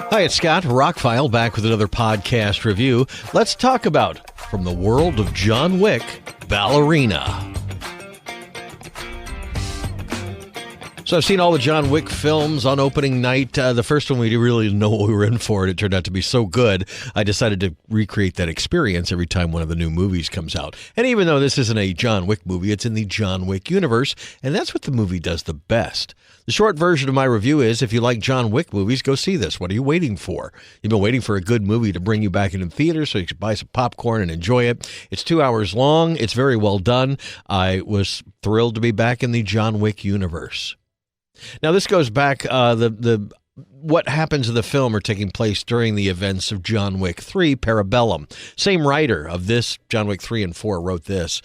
Hi, it's Scott, ROCKFILE, back with another podcast review. Let's talk about, from the world of John Wick, Ballerina. So I've seen all the John Wick films on opening night. The first one, we really didn't know what we were in for, and it turned out to be so good, I decided to recreate that experience every time one of the new movies comes out. And even though this isn't a John Wick movie, it's in the John Wick universe, and that's what the movie does the best. The short version of my review is, if you like John Wick movies, go see this. What are you waiting for? You've been waiting for a good movie to bring you back into the theater so you can buy some popcorn and enjoy it. It's 2 hours long. It's very well done. I was thrilled to be back in the John Wick universe. Now, this goes back, what happens in the film are taking place during the events of John Wick 3, Parabellum. Same writer of this, John Wick 3 and 4, wrote this.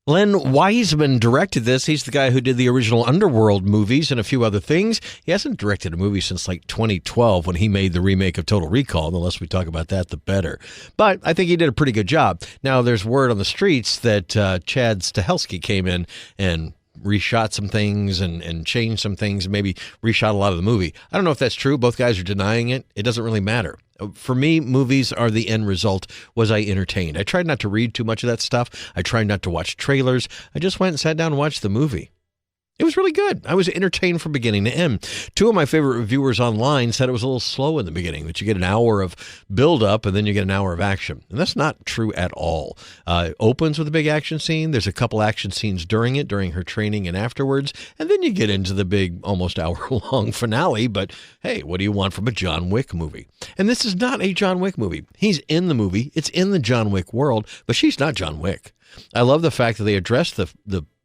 Len Wiseman directed this. He's the guy who did the original Underworld movies and a few other things. He hasn't directed a movie since like 2012 when he made the remake of Total Recall. The less we talk about that, the better. But I think he did a pretty good job. Now, there's word on the streets that Chad Stahelski came in and reshot some things and changed some things, and maybe reshot a lot of the movie. I don't know if that's true. Both guys are denying it. It doesn't really matter. For me, movies are the end result. Was I entertained? I tried not to read too much of that stuff. I tried not to watch trailers. I just went and sat down and watched the movie. It was really good. I was entertained from beginning to end. Two of my favorite reviewers online said it was a little slow in the beginning, that you get an hour of build-up and then you get an hour of action. And that's not true at all. It opens with a big action scene. There's a couple action scenes during it, during her training and afterwards. And then you get into the big, almost hour-long finale. But hey, what do you want from a John Wick movie? And this is not a John Wick movie. He's in the movie. It's in the John Wick world, but she's not John Wick. I love the fact that they address the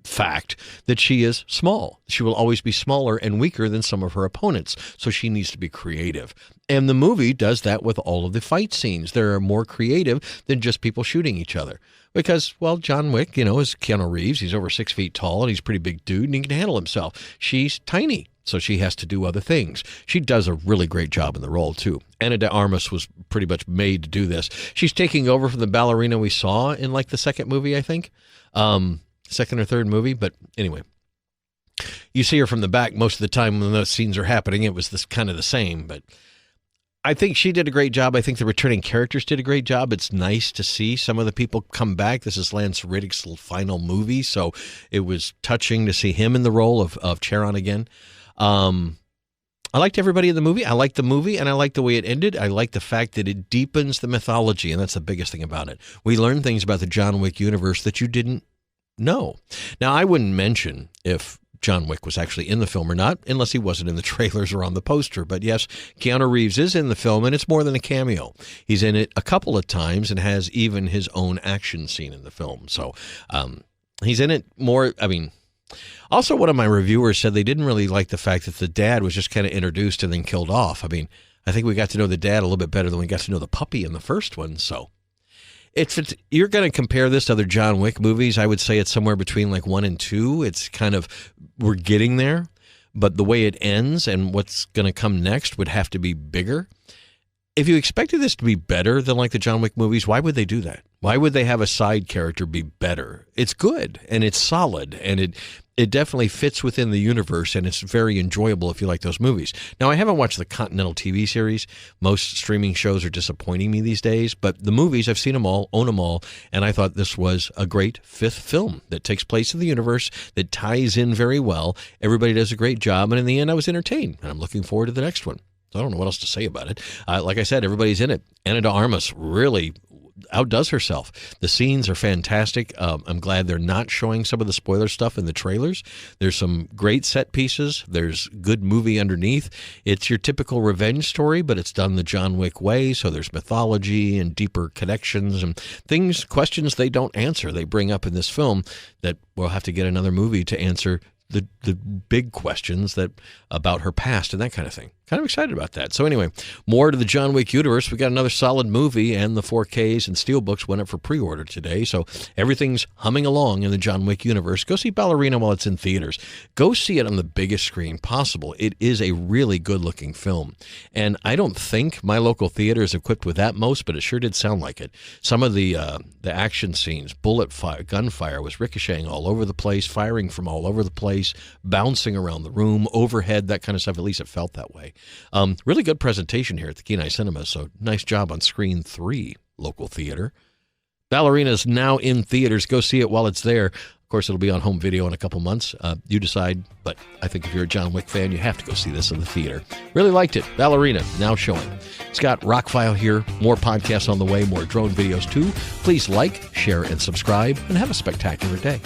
fact that she is small. She will always be smaller and weaker than some of her opponents, so she needs to be creative. And the movie does that with all of the fight scenes. They're more creative than just people shooting each other. Because, well, John Wick, is Keanu Reeves. He's over 6 feet tall, and he's a pretty big dude, and he can handle himself. She's tiny, so she has to do other things. She does a really great job in the role, too. Ana de Armas was pretty much made to do this. She's taking over from the ballerina we saw in, like, the second movie, I think. Second or third movie, but anyway. You see her from the back most of the time when those scenes are happening. It was this kind of the same, but I think she did a great job. I think the returning characters did a great job. It's nice to see some of the people come back. This is Lance Reddick's final movie, so it was touching to see him in the role of Charon again. I liked everybody in the movie. I liked the movie, and I liked the way it ended. I liked the fact that it deepens the mythology, and that's the biggest thing about it. We learn things about the John Wick universe that you didn't know. Now, I wouldn't mention if John Wick was actually in the film or not, unless he wasn't in the trailers or on the poster. But yes, Keanu Reeves is in the film, and it's more than a cameo. He's in it a couple of times and has even his own action scene in the film. So he's in it more. Also, one of my reviewers said they didn't really like the fact that the dad was just kind of introduced and then killed off. I think we got to know the dad a little bit better than we got to know the puppy in the first one. So If you're going to compare this to other John Wick movies, I would say it's somewhere between like 1 and 2. It's kind of, we're getting there, but the way it ends and what's going to come next would have to be bigger. If you expected this to be better than like the John Wick movies, why would they do that? Why would they have a side character be better? It's good and it's solid and it definitely fits within the universe, and it's very enjoyable if you like those movies. Now, I haven't watched the Continental TV series. Most streaming shows are disappointing me these days, but the movies, I've seen them all, own them all, and I thought this was a great fifth film that takes place in the universe, that ties in very well. Everybody does a great job, and in the end, I was entertained, and I'm looking forward to the next one. I don't know what else to say about it. Like I said, everybody's in it. Ana de Armas really outdoes herself. The scenes are fantastic. I'm glad they're not showing some of the spoiler stuff in the trailers. There's some great set pieces. There's good movie underneath. It's your typical revenge story, but it's done the John Wick way. So there's mythology and deeper connections and things, questions they don't answer. They bring up in this film that we'll have to get another movie to answer the big questions that about her past and that kind of thing. kind of excited about that. So anyway, more to the John Wick universe. We got another solid movie, and the 4Ks and Steelbooks went up for pre-order today. So everything's humming along in the John Wick universe. Go see Ballerina while it's in theaters. Go see it on the biggest screen possible. It is a really good-looking film. And I don't think my local theater is equipped with Atmos, but it sure did sound like it. Some of the action scenes, bullet fire, gunfire was ricocheting all over the place, firing from all over the place, bouncing around the room, overhead, that kind of stuff. At least it felt that way. Really good presentation here at the Kenai Cinema, so nice job on Screen 3, local theater. Ballerina is now in theaters. Go see it while it's there. Of course, it'll be on home video in a couple months. You decide, but I think if you're a John Wick fan, you have to go see this in the theater. Really liked it. Ballerina, now showing. Scott, ROCKFILE here. More podcasts on the way, more drone videos too. Please like, share, and subscribe, and have a spectacular day.